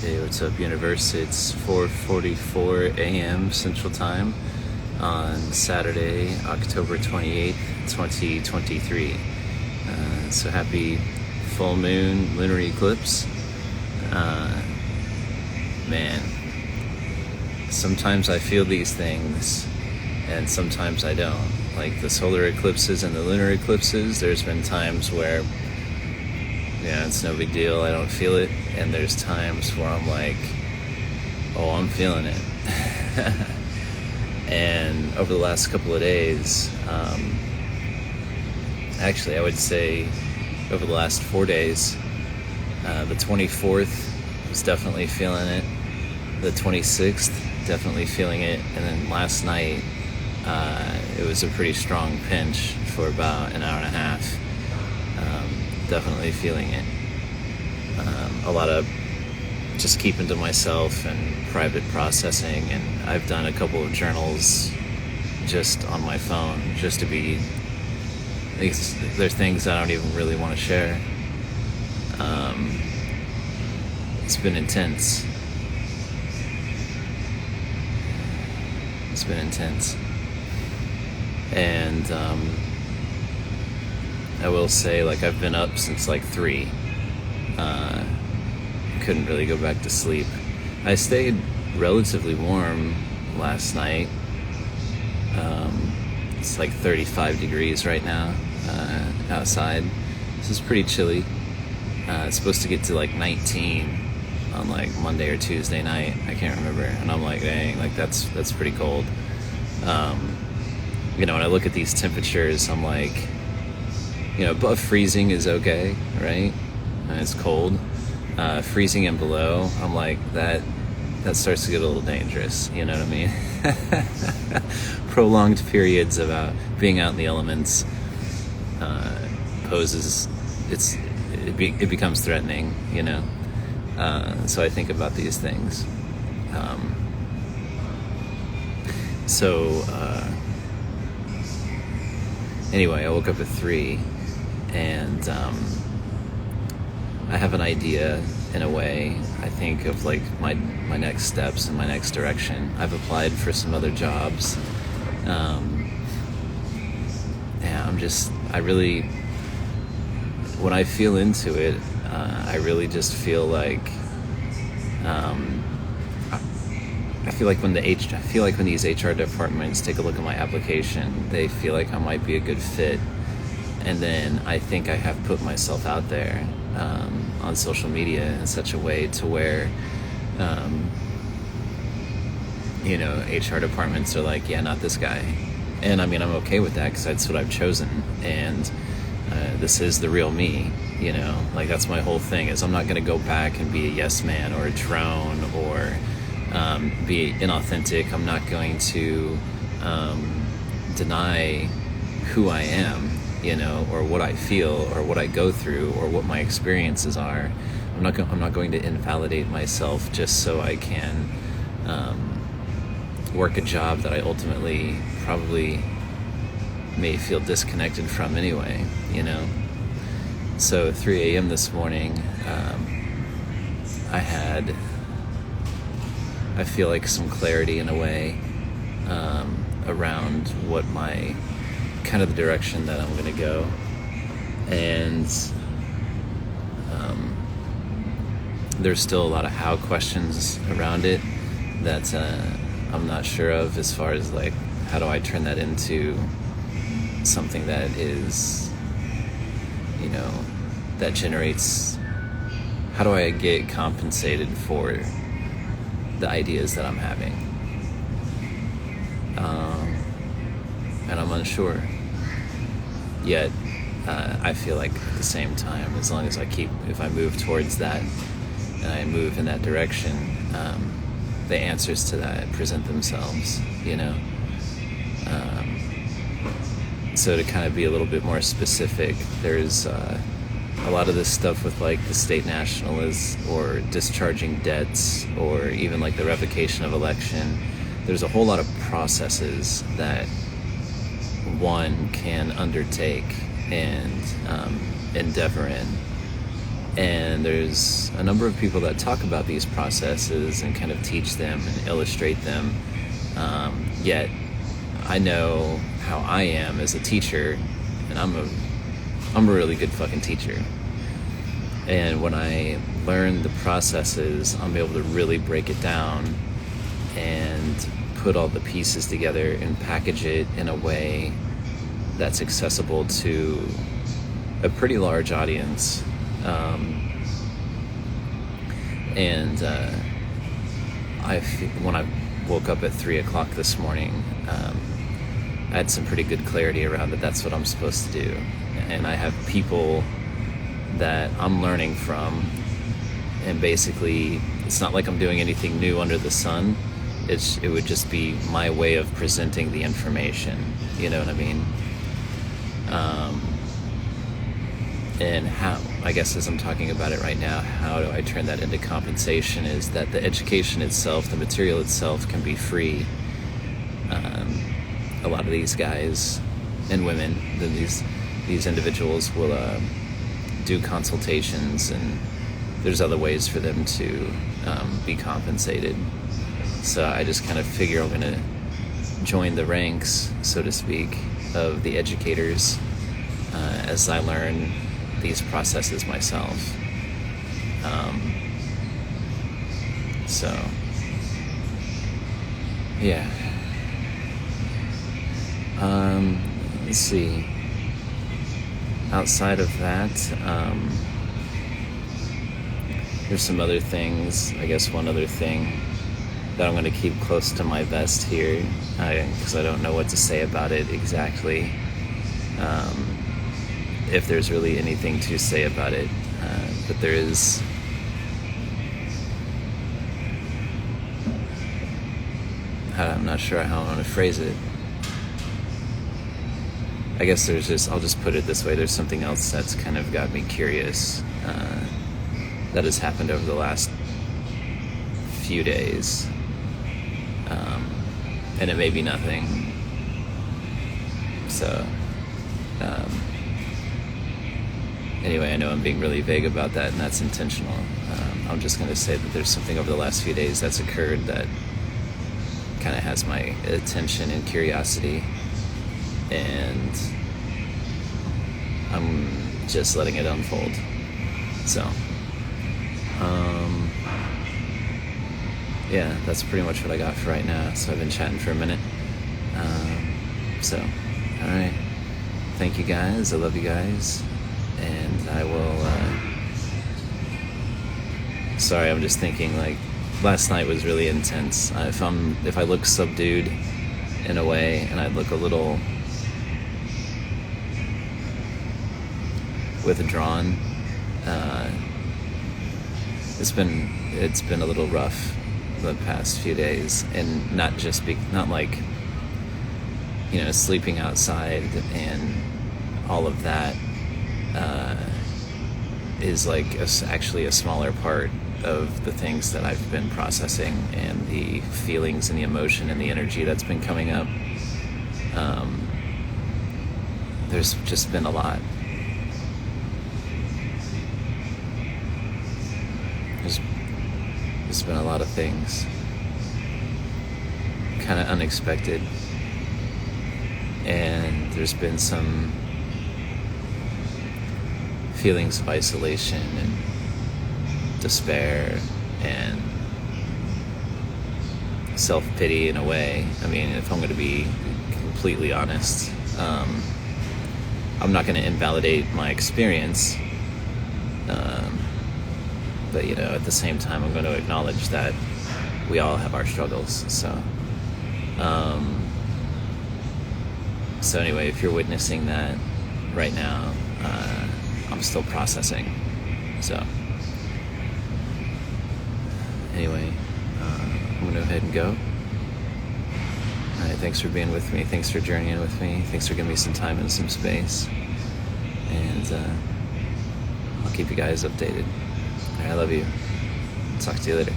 Hey, what's up, universe? It's 4:44 a.m. Central Time on Saturday, October 28th, 2023. So happy full moon, lunar eclipse. Man, sometimes I feel these things and sometimes I don't. Like the solar eclipses and the lunar eclipses, there's been times where it's no big deal, I don't feel it, and there's times where I'm like, oh, I'm feeling it. And over the last couple of days, actually I would say over the last 4 days, the 24th was definitely feeling it, the 26th definitely feeling it, and then last night it was a pretty strong pinch for about an hour and a half. Definitely feeling it. A lot of just keeping to myself and private processing, and I've done a couple of journals just on my phone, just to be, there's things I don't even really want to share. It's been intense. It's been intense. And I will say, like, I've been up since like 3. Couldn't really go back to sleep. I stayed relatively warm last night. It's like 35 degrees right now outside. This is pretty chilly. It's supposed to get to like 19 on like Monday or Tuesday night. I can't remember. And I'm like, dang, like that's pretty cold. When I look at these temperatures, I'm like, above freezing is okay, right? It's cold. Freezing and below, I'm like, that starts to get a little dangerous, you know what I mean? Prolonged periods of being out in the elements poses, it becomes threatening, so I think about these things. Anyway, I woke up at 3, and I have an idea, in a way, I think, of like my next steps and my next direction. I've applied for some other jobs. When I feel into it, I really just feel like, I feel like when these HR departments take a look at my application, they feel like I might be a good fit. And then I think I have put myself out there on social media in such a way to where, HR departments are like, yeah, not this guy. And I mean, I'm okay with that because that's what I've chosen. And this is the real me, like that's my whole thing, is I'm not going to go back and be a yes man or a drone or be inauthentic. I'm not going to deny who I am, or what I feel, or what I go through, or what my experiences are. I'm not going to invalidate myself just so I can work a job that I ultimately probably may feel disconnected from anyway, So 3 a.m. this morning, I feel like some clarity in a way around what my kind of the direction that I'm going to go, and there's still a lot of how questions around it that I'm not sure of, as far as like, how do I turn that into something that is, that generates, how do I get compensated for the ideas that I'm having? And I'm unsure. Yet, I feel like at the same time, as long as if I move towards that, and I move in that direction, the answers to that present themselves, So to kind of be a little bit more specific, there's a lot of this stuff with like the state nationalists, or discharging debts, or even like the revocation of election. There's a whole lot of processes that one can undertake and endeavor in And there's a number of people that talk about these processes and kind of teach them and illustrate them. Yet I know how I am as a teacher, and I'm a really good fucking teacher. And when I learn the processes, I'm able to really break it down and put all the pieces together and package it in a way that's accessible to a pretty large audience. When I woke up at 3 o'clock this morning, I had some pretty good clarity around that that's what I'm supposed to do. And I have people that I'm learning from, and basically it's not like I'm doing anything new under the sun. It would just be my way of presenting the information, you know what I mean? And how, I guess as I'm talking about it right now, how do I turn that into compensation, is that the education itself, the material itself, can be free. A lot of these guys and women, these individuals will do consultations, and there's other ways for them to be compensated. So I just kind of figure I'm going to join the ranks, so to speak, of the educators as I learn these processes myself. So, yeah. Let's see. Outside of that, there's some other things. I guess one other thing that I'm going to keep close to my vest here, because I don't know what to say about it exactly. If there's really anything to say about it, but there is. I'm not sure how I want to phrase it. I guess I'll just put it this way, there's something else that's kind of got me curious, that has happened over the last few days, and it may be nothing, so, anyway, I know I'm being really vague about that, and that's intentional. I'm just going to say that there's something over the last few days that's occurred that kind of has my attention and curiosity, and I'm just letting it unfold. So, yeah, that's pretty much what I got for right now. So I've been chatting for a minute. So, all right. Thank you guys. I love you guys. And I will, sorry, I'm just thinking, like, last night was really intense. If I look subdued in a way, and I look a little withdrawn, it's been a little rough the past few days, and not like, you know, sleeping outside and all of that is like actually a smaller part of the things that I've been processing, and the feelings and the emotion and the energy that's been coming up. There's just been a lot. There's been a lot of things, kind of unexpected, and there's been some feelings of isolation and despair and self-pity in a way. I mean, if I'm going to be completely honest, I'm not going to invalidate my experience, but, you know, at the same time, I'm going to acknowledge that we all have our struggles. So anyway, if you're witnessing that right now, I'm still processing. So anyway, I'm going to go ahead and go. All right, thanks for being with me. Thanks for journeying with me. Thanks for giving me some time and some space. And I'll keep you guys updated. All right, I love you. Talk to you later.